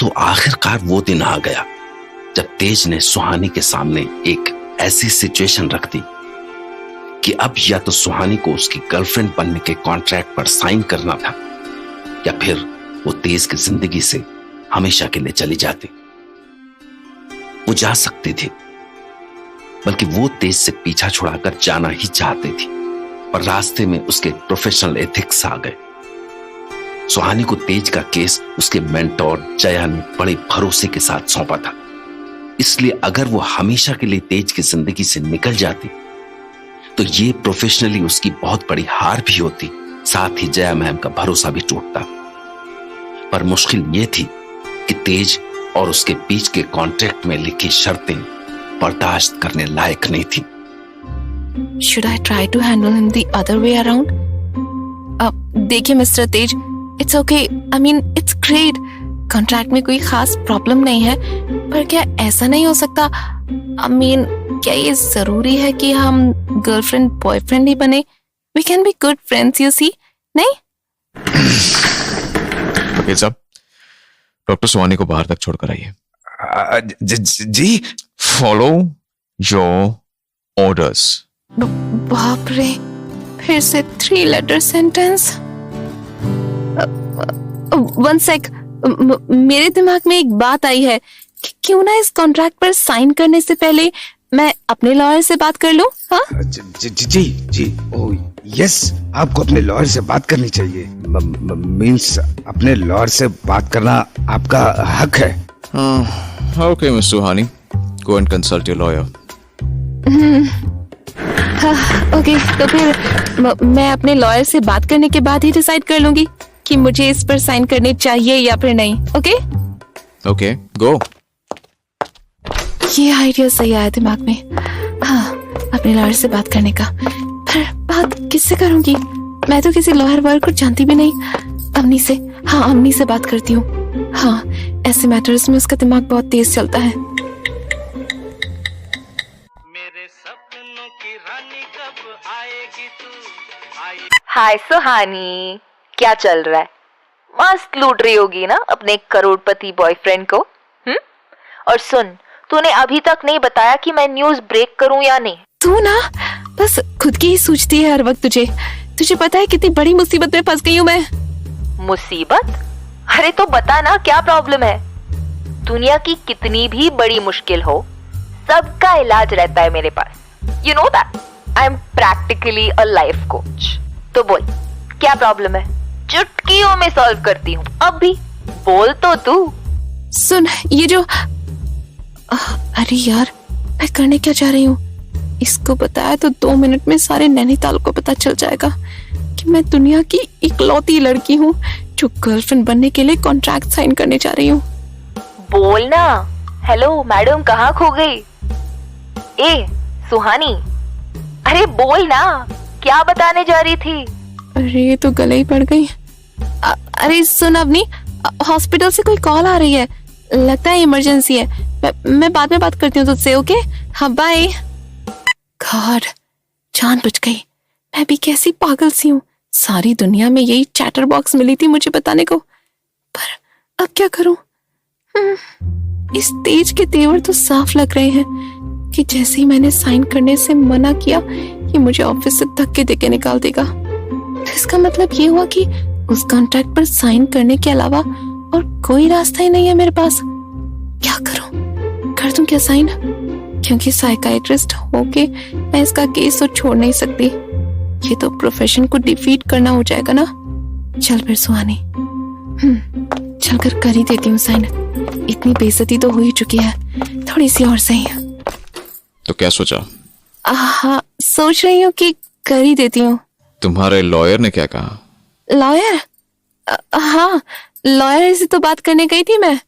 तो आखिरकार वो दिन आ गया जब तेज ने सुहानी के सामने एक ऐसी सिचुएशन रख दी कि अब या तो सुहानी को उसकी गर्लफ्रेंड बनने के कॉन्ट्रैक्ट पर साइन करना था या फिर वो तेज की जिंदगी से हमेशा के लिए चली जाती। वो जा सकती थी, बल्कि वो तेज से पीछा छुड़ाकर जाना ही चाहती थी, पर रास्ते में उसके प्रोफेशनल एथिक्स आ गए। सुहानी को तेज का केस उसके मेंटोर जया ने बड़े भरोसे के साथ सौंपा था, इसलिए अगर वो हमेशा के लिए तेज की जिंदगी से निकल जाती तो ये प्रोफेशनली उसकी बहुत बड़ी हार भी होती, साथ ही जया मैम का भरोसा भी टूटता। पर मुश्किल ये थी कि तेज और उसके बीच के कॉन्ट्रैक्ट में लिखी शर्तें बर्दाश्त करने लायक नहीं थी। Should I try to handle him the other way around? देखिए mister Tej, it's okay. I mean, it's great. Contract में कोई खास प्रॉब्लम नहीं है, पर क्या ऐसा नहीं हो सकता? I mean, क्या ये जरूरी है कि हम गर्लफ्रेंड बॉयफ्रेंड ही बने? We can be good friends, you see? नहीं? वकील साहब, डॉक्टर सुहानी को बाहर तक छोड़कर आइए। जी। Follow your orders. बाप रे, फिर से 3 letter सेंटेंस। वन सेक, मेरे दिमाग में एक बात आई है कि क्यों ना इस कॉन्ट्रैक्ट पर साइन करने से पहले मैं अपने लॉयर से बात कर लूं? हाँ? जी। ओह यस, आपको अपने लॉयर से बात करनी चाहिए। मींस अपने लॉयर से बात करना आपका हक है। Okay miss Suhani, go and consult your lawyer. Okay, तो फिर मैं अपने लॉयर से बात करने के बाद ही डिसाइड कर लूंगी कि मुझे इस पर साइन करने चाहिए या फिर नहीं। ओके, गो। ये आइडिया सही आया दिमाग में। हाँ, अपने लॉयर से बात करने का। पर बात किससे करूंगी? मैं तो किसी लॉयर वॉयर को जानती भी नहीं। अम्मी से, हाँ अम्मी से बात करती हूँ। हाँ, ऐसे मैटर्स में उसका दिमाग बहुत तेज चलता है। मेरे सपनों की रानी कब आएगी तू? हाय सुहानी, क्या चल रहा है? मस्त लूट रही होगी ना अपने करोड़पति बॉयफ्रेंड को। और सुन, तूने अभी तक नहीं बताया कि मैं न्यूज़ ब्रेक करूं या नहीं। तू ना बस खुद की ही सोचती है हर वक्त। तुझे पता है कितनी बड़ी मुसीबत में फंस गई हूँ मैं। मुसीबत? अरे तो बता ना, क्या प्रॉब्लम है? दुनिया की कितनी भी बड़ी मुश्किल हो, सबका इलाज रहता है मेरे पास। You know that I am practically a life coach. तो बोल, क्या प्रॉब्लम है? चुटकियों में सॉल्व करती हूँ। अब भी बोल तो तू। सुन, ये जो अरे यार, मैं करने क्या जा रही हूँ? इसको बताया तो 2 मिनट में सारे नैनीताल को पता चल जाएगा कि मैं दुनिया की इकलौती लड़की हूँ जो गर्लफ्रेंड बनने के लिए कॉन्ट्रैक्ट साइन करने जा रही हूँ। बोल ना। हेलो मैडम, कहाँ खो गई? ए सुहानी, अरे बोल ना, क्या बताने जा रही थी? अरे ये तो गले ही पड़ गई। अरे सुन अवनी, हॉस्पिटल से कोई कॉल आ रही है, लगता है इमरजेंसी है। मैं बाद में बात करती हूँ तुझसे। ओके, हाँ बाय। गॉड, जान बच गई। मैं भी कैसी पागल सी हूँ, सारी दुनिया में यही चैटर बॉक्स मिली थी मुझे बताने को। पर अब क्या करूं? इस तेज के तेवर तो साफ लग रहे हैं कि जैसे ही मैंने साइन करने से मना किया ये मुझे ऑफिस से धक्के देके निकाल देगा। तो इसका मतलब ये हुआ कि उस कॉन्ट्रैक्ट पर साइन करने के अलावा और कोई रास्ता ही नहीं है मेरे पास। क्या करूं? कर दूं क्या साइन? क्योंकि साइकाइट्रिस्ट होके मैं इसका केस तो छोड़ नहीं सकती। ये तो प्रोफेशन को डिफीट करना हो जाएगा ना। चल फिर सुहानी, चलकर कर ही देती हूँ साइन। इतनी बेइज्जती तो हो ही चुकी है, थोड़ी सी और सही। तो क्या सोचा? हाँ, सोच रही हूँ कि कर ही देती हूँ। तुम्हारे लॉयर ने क्या कहा? लॉयर? हाँ, लॉयर से तो बात करने गई थी मैं।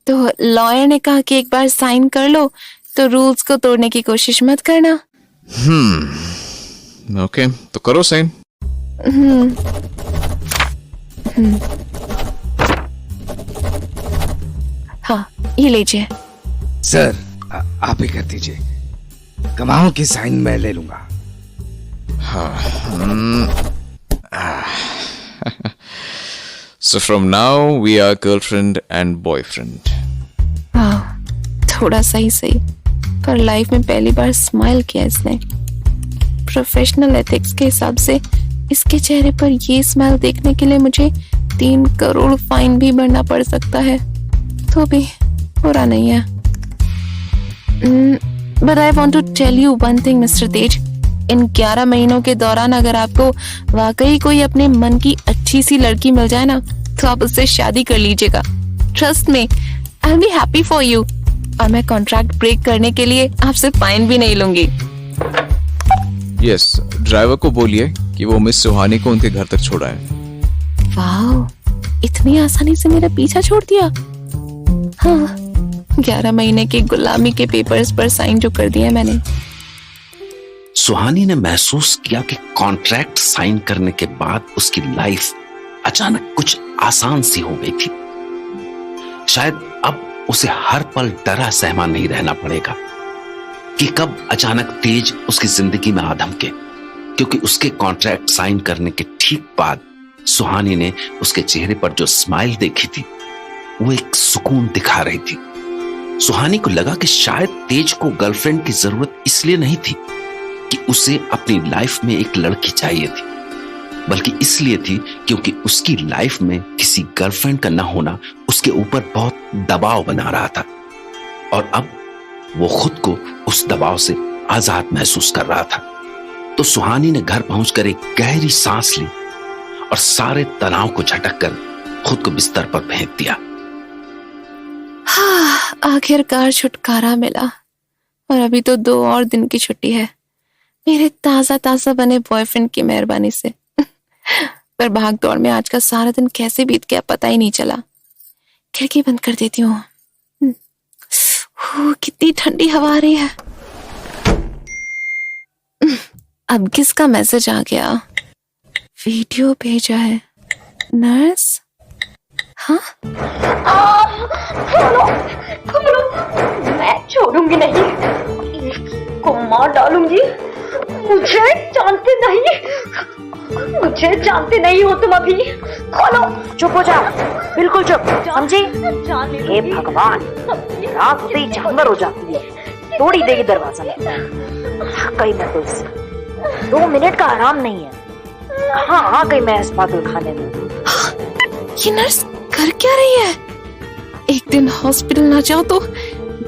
तो लॉयर ने कहा कि एक बार साइन कर लो तो रूल्स को तोड़ने की कोशिश मत करना। ओके, तो करो साइन। हाँ, ये लीजिए। सर, आप ही कर दीजिए। कमाओ की साइन मैं ले लूंगा। So from now we are girlfriend and boyfriend. वाह, थोड़ा सही सही, पर लाइफ में पहली बार स्माइल किया इसने। प्रोफेशनल एथिक्स के हिसाब से इसके चेहरे पर ये स्माइल देखने के लिए मुझे 3 करोड़ फाइन भी भरना पड़ सकता है, तो भी बुरा नहीं है। But I want to tell you one thing mister Tej, इन 11 महीनों के दौरान अगर आपको वाकई कोई अपने मन की अच्छी सी लड़की मिल जाए ना, तो आप उससे शादी कर लीजिएगा। Trust me, I will be happy for you. और मैं कॉन्ट्रैक्ट ब्रेक करने के लिए आपसे फाइन भी नहीं लूंगी। Yes, ड्राइवर को बोलिए कि वो मिस सुहानी को उनके घर तक छोड़ा है। वाह, इतनी आसानी से मेरा पीछा छोड़ दिया। हाँ, 11 महीने की गुलामी के पेपर्स पर साइन जो कर दिया मैंने। सुहानी ने महसूस किया कि कॉन्ट्रैक्ट साइन करने के बाद उसकी लाइफ अचानक कुछ आसान सी हो गई थी। शायद अब उसे हर पल डरा सहमा नहीं रहना पड़ेगा कि कब अचानक तेज उसकी जिंदगी में आ धमके, क्योंकि उसके कॉन्ट्रैक्ट साइन करने के ठीक बाद सुहानी ने उसके चेहरे पर जो स्माइल देखी थी वो एक सुकून दिखा रही थी। सुहानी को लगा कि शायद तेज को गर्लफ्रेंड की जरूरत इसलिए नहीं थी कि उसे अपनी लाइफ में एक लड़की चाहिए थी, बल्कि इसलिए थी क्योंकि उसकी लाइफ में किसी गर्लफ्रेंड का न होना उसके ऊपर बहुत दबाव बना रहा था, और अब वो खुद को उस दबाव से आजाद महसूस कर रहा था। तो सुहानी ने घर पहुंचकर एक गहरी सांस ली और सारे तनाव को झटक कर खुद को बिस्तर पर फेंक दिया। हाँ, आखिरकार छुटकारा मिला। और अभी तो 2 और दिन की छुट्टी है, मेरे ताजा ताजा बने बॉयफ्रेंड की मेहरबानी से। पर भाग दौड़ में आज का सारा दिन कैसे बीत गया पता ही नहीं चला। खिड़की बंद कर देती हूँ। कितनी ठंडी हवा आ रही है। अब किसका मैसेज आ गया? वीडियो भेजा है नर्स। हाँ, खोलो, मैं छोड़ूंगी नहीं, इसको मार डालूंगी। मुझे जानते नहीं हो तुम अभी। खोलो। चुप हो जा, बिल्कुल चुप, समझी? हे भगवान, रात से ही जानवर हो जाती है, तोड़ ही देगी दरवाजा। कहीं मैं तो इससे 2 मिनट का आराम नहीं है। कहाँ आ गई मैं इस पागल खाने में? ये नर्स कर क्या रही है? एक दिन हॉस्पिटल ना जाओ तो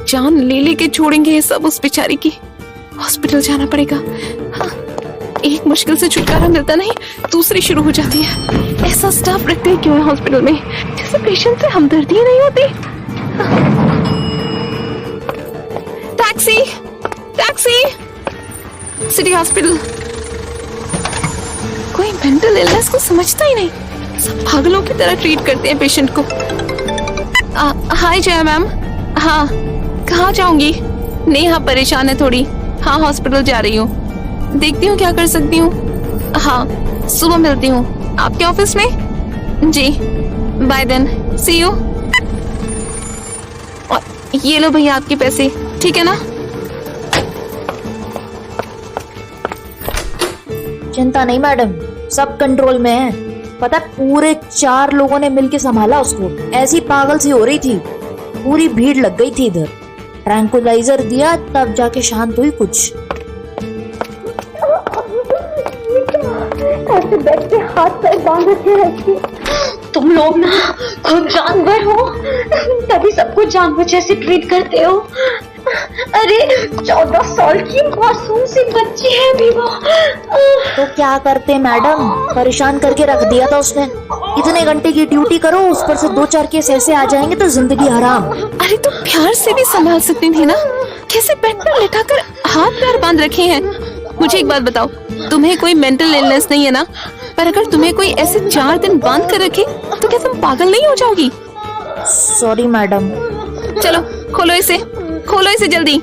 जान ले लेके छोड़ेंगे ये सब उस बेचारी की। हॉस्पिटल जाना पड़ेगा। हाँ, एक मुश्किल से छुटकारा मिलता नहीं, दूसरी शुरू हो जाती है। ऐसा स्टाफ रखते हैं क्यों है हॉस्पिटल में, जैसे पेशेंट से हमदर्दी नहीं होती। Taxi, taxi, city hospital. कोई मेंटल इलनेस को समझता ही नहीं, सब पागलों की तरह ट्रीट करते हैं पेशेंट को। हाय जया मैम। हाँ, कहाँ जाऊंगी? नेहा परेशान है थोड़ी। हाँ, हॉस्पिटल जा रही हूँ, देखती हूँ क्या कर सकती हूँ। हाँ, सुबह मिलती हूँ आपके ऑफिस में। जी, बाय देन, सी यू। ये लो भैया आपके पैसे, ठीक है ना? चिंता नहीं मैडम, सब कंट्रोल में है। पता पूरे 4 लोगों ने मिलके संभाला उसको, ऐसी पागल सी हो रही थी, पूरी भीड़ लग गई थी इधर। ट्रैंकुलाइजर दिया तब जाके शांत हुई कुछ। ऐसे बेड पे हाथ पैर बांध रखे हैं। तुम लोग ना खुद जानवर हो, तभी सबको जानवर जैसे ट्रीट करते हो। अरे 14 साल की मासूम सी बच्ची है अभी वो। तो क्या करते मैडम, परेशान करके रख दिया था उसने। इतने घंटे की ड्यूटी करो, उस पर से 2-4 केस ऐसे आ जाएंगे तो जिंदगी हराम। अरे तो प्यार से भी संभाल सकती थी ना, कैसे बेड पर लिटाकर हाथ पैर बांध रखे हैं? मुझे एक बात बताओ, तुम्हें कोई मेंटल इलनेस नहीं है ना? पर अगर तुम्हें कोई ऐसे 4 दिन बांध कर रखे तो क्या तुम पागल नहीं हो जाओगी? Sorry madam. चलो खोलो इसे जल्दी।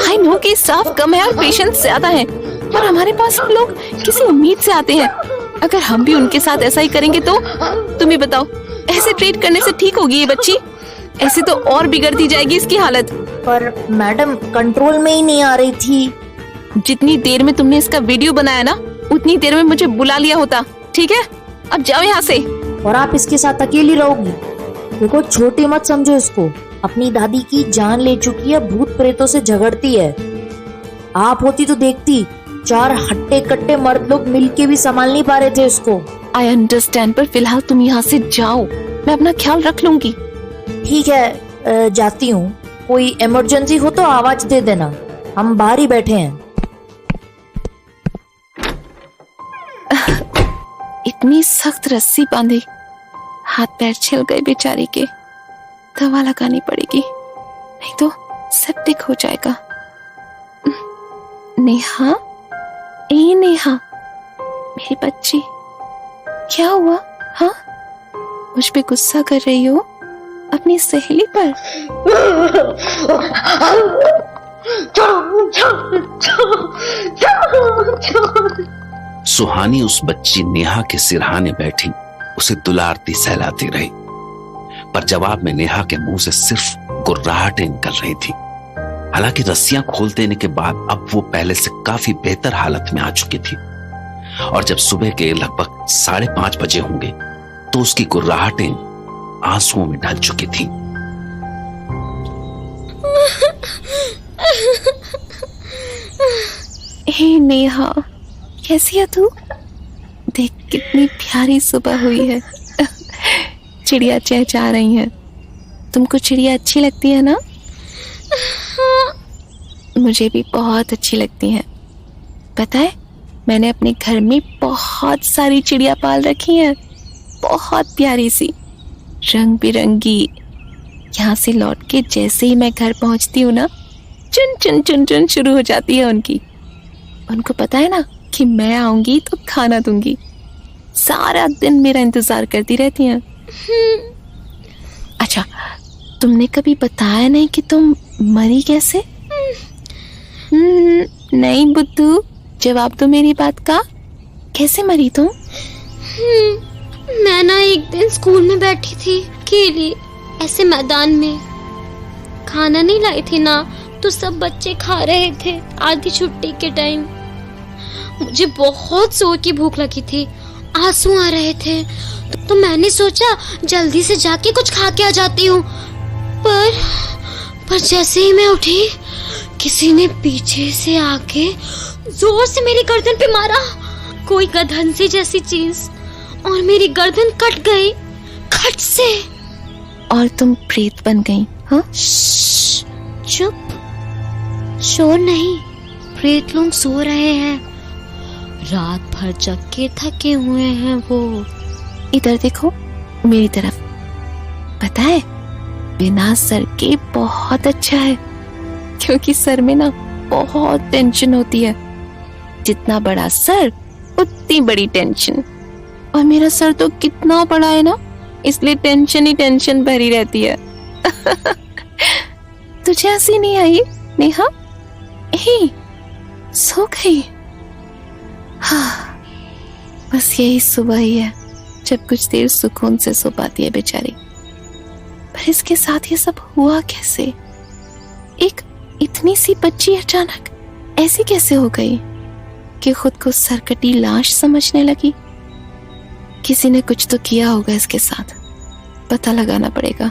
आई नो कि स्टाफ कम है और पेशेंट्स ज्यादा हैं, पर हमारे पास हम लोग किसी उम्मीद से आते हैं। अगर हम भी उनके साथ ऐसा ही करेंगे तो तुम ही बताओ, ऐसे ट्रीट करने से ठीक होगी ये बच्ची? ऐसे तो और बिगड़ती जाएगी इसकी हालत। पर मैडम कंट्रोल में ही नहीं आ रही थी। जितनी देर में तुमने इसका वीडियो बनाया ना, उतनी देर में मुझे बुला लिया होता। ठीक है, अब जाओ यहाँ से। और आप इसके साथ अकेली रहोगी। देखो, छोटी मत समझो इसको। अपनी दादी की जान ले चुकी है, भूत प्रेतों से झगड़ती है। आप होती तो देखती, 4 हट्टे कट्टे मर्द लोग मिलके भी संभाल नहीं पा रहे थे इसको। आई अंडरस्टैंड, पर फिलहाल तुम यहाँ से जाओ, मैं अपना ख्याल रख लूंगी। ठीक है, जाती हूँ। कोई इमरजेंसी हो तो आवाज दे देना, हम बाहर ही बैठे हैं। इतनी सख्त रस्सी बांधी, हाथ पैर छिल गए बेचारी के। दवा लगानी पड़ेगी, नहीं तो सेप्टिक हो जाएगा। नेहा, ए नेहा, मेरी बच्ची, क्या हुआ? हाँ, मुझ पे गुस्सा कर रही हो अपनी सहेली पर? सुहानी उस बच्ची नेहा के सिरहाने बैठी उसे दुलारती सहलाती रही, पर जवाब में नेहा के मुंह से सिर्फ गुर्राहटें निकल रही थी। हालांकि रस्सियां खोल देने के बाद अब वो पहले से काफी बेहतर हालत में आ चुकी थी, और जब सुबह के लगभग 5:30 बजे होंगे तो उसकी गुर्राहटें आंसुओं में ढल चुकी थी। हे नेहा, कैसी है तू? देख कितनी प्यारी सुबह हुई है। चिड़िया चहचहा रही हैं। तुमको चिड़िया अच्छी लगती है ना? मुझे भी बहुत अच्छी लगती हैं। पता है, मैंने अपने घर में बहुत सारी चिड़िया पाल रखी हैं, बहुत प्यारी सी, रंग बिरंगी। यहाँ से लौट के जैसे ही मैं घर पहुंचती हूँ ना, चुन चुन चुन चुन शुरू हो जाती है उनकी। उनको पता है ना कि मैं आऊंगी तो खाना दूंगी। सारा दिन मेरा इंतजार करती रहती हैं। अच्छा, तुमने कभी बताया नहीं कि तुम मरी कैसे? नहीं बुद्धू, जवाब दो मेरी बात का। कैसे मरी तुम? मैं ना एक दिन स्कूल में बैठी थी अकेली, ऐसे मैदान में। खाना नहीं लाई थी ना, तो सब बच्चे खा रहे थे आधी छुट्टी के टाइम। मुझे बहुत जोर की भूख लगी थी, आंसू आ रहे थे, तो मैंने सोचा जल्दी से जाके कुछ खा के आ जाती हूँ। पर जैसे ही मैं उठी, किसी ने पीछे से आके जोर से मेरी गर्दन पे मारा, कोई गधंसी जैसी चीज, और मेरी गर्दन कट गई खट से। और तुम प्रेत बन गई? हाँ, चुप, शोर नहीं। प्रेत लोग सो रहे हैं, रात भर जग के थके हुए हैं वो। इधर देखो मेरी तरफ। पता है, बिना सर के बहुत अच्छा है, क्योंकि सर में ना बहुत टेंशन होती है। जितना बड़ा सर उतनी बड़ी टेंशन। और मेरा सर तो कितना बड़ा है ना, इसलिए टेंशन ही टेंशन भरी रहती है। तुझे हंसी नहीं आई नेहा? सो गई? हाँ, बस यही सुबह ही है जब कुछ देर सुकून से सो पाती है बेचारी। पर इसके साथ ये सब हुआ कैसे? एक इतनी सी बच्ची अचानक ऐसी कैसे हो गई कि खुद को सरकटी लाश समझने लगी? किसी ने कुछ तो किया होगा इसके साथ, पता लगाना पड़ेगा,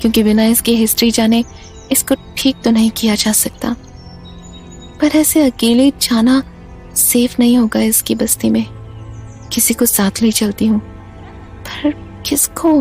क्योंकि बिना इसकी हिस्ट्री जाने इसको ठीक तो नहीं किया जा सकता। पर ऐसे अकेले जाना सेफ नहीं होगा इसकी बस्ती में। किसी को साथ ले चलती हूँ, पर किसको?